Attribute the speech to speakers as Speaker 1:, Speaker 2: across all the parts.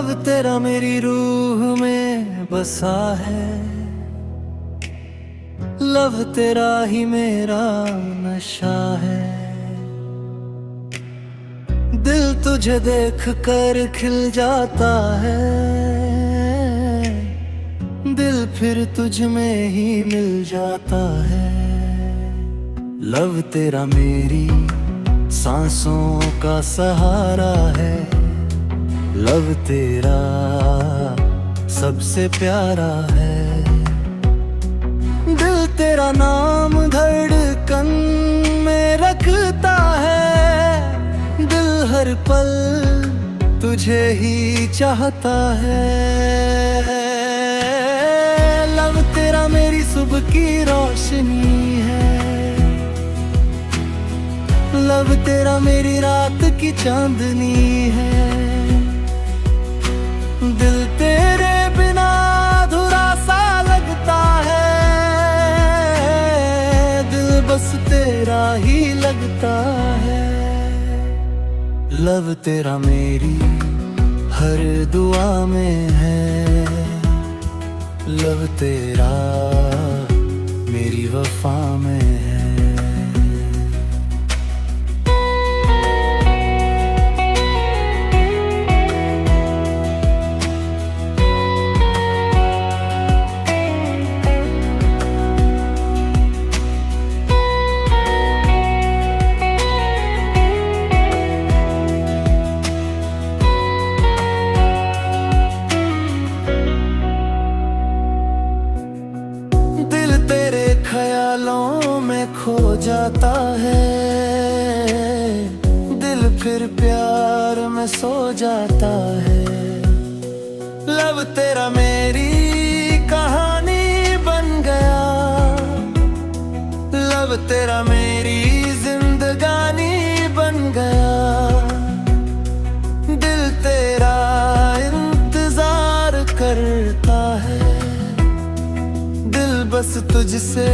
Speaker 1: Love तेरा मेरी रूह में बसा है, लव तेरा ही मेरा नशा है। दिल तुझे देख कर खिल जाता है, दिल फिर तुझ में ही मिल जाता है। लव तेरा मेरी सांसों का सहारा है, लव तेरा सबसे प्यारा है। दिल तेरा नाम धड़कन में रखता है, दिल हर पल तुझे ही चाहता है। लव तेरा मेरी सुबह की रोशनी है, लव तेरा मेरी रात की चांदनी है। दिल तेरे बिना अधूरा सा लगता है, दिल बस तेरा ही लगता है। लव तेरा मेरी हर दुआ में है, लव तेरा मेरी वफा में है। ख्यालों में खो जाता है, दिल फिर प्यार में सो जाता है। लव तेरा मेरी कहानी बन गया, लव तेरा मेरी जिंदगानी बन गया। दिल तेरा इंतजार करता है, बस तुझसे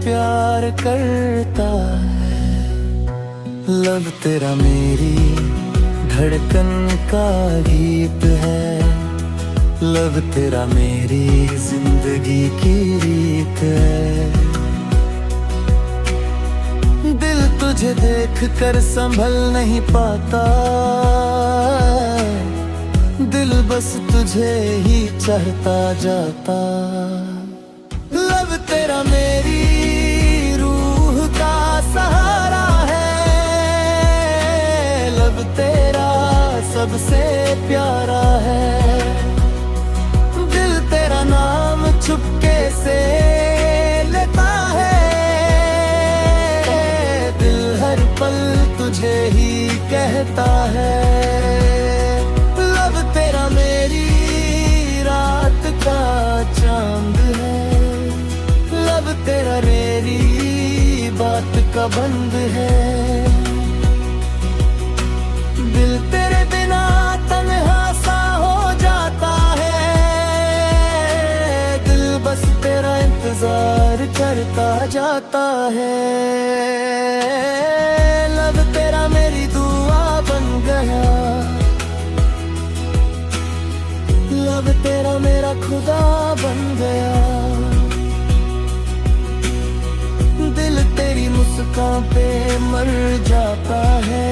Speaker 1: प्यार करता है। लव तेरा मेरी धड़कन का गीत है, लव तेरा मेरी जिंदगी की रीत है। दिल तुझे देख कर संभल नहीं पाता, दिल बस तुझे ही चाहता जाता। लव तेरा मेरी रूह का सहारा है, लव तेरा सबसे प्यारा है। दिल तेरा नाम चुपके से लेता है, दिल हर पल तुझे ही कहता है। लव तेरा मेरी रात का चांद है, लव तेरा मेरी बात का बंद है। दिल तेरे बिना तन्हा सा हो जाता है, दिल बस तेरा इंतजार करता जाता है। लव तेरा मेरी दुआ बन गया, लव तेरा मेरा खुदा बन गया। दिल तेरी मुस्कान पे मर जाता है,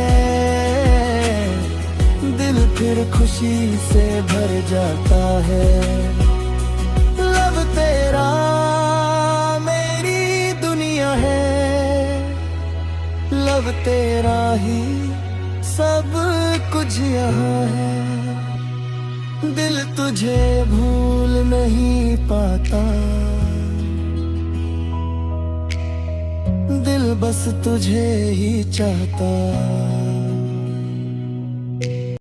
Speaker 1: दिल फिर खुशी से भर जाता है। लव तेरा मेरी दुनिया है, लव तेरा ही सब कुछ यहाँ है। दिल तुझे भूल नहीं पाता, दिल बस तुझे ही चाहता।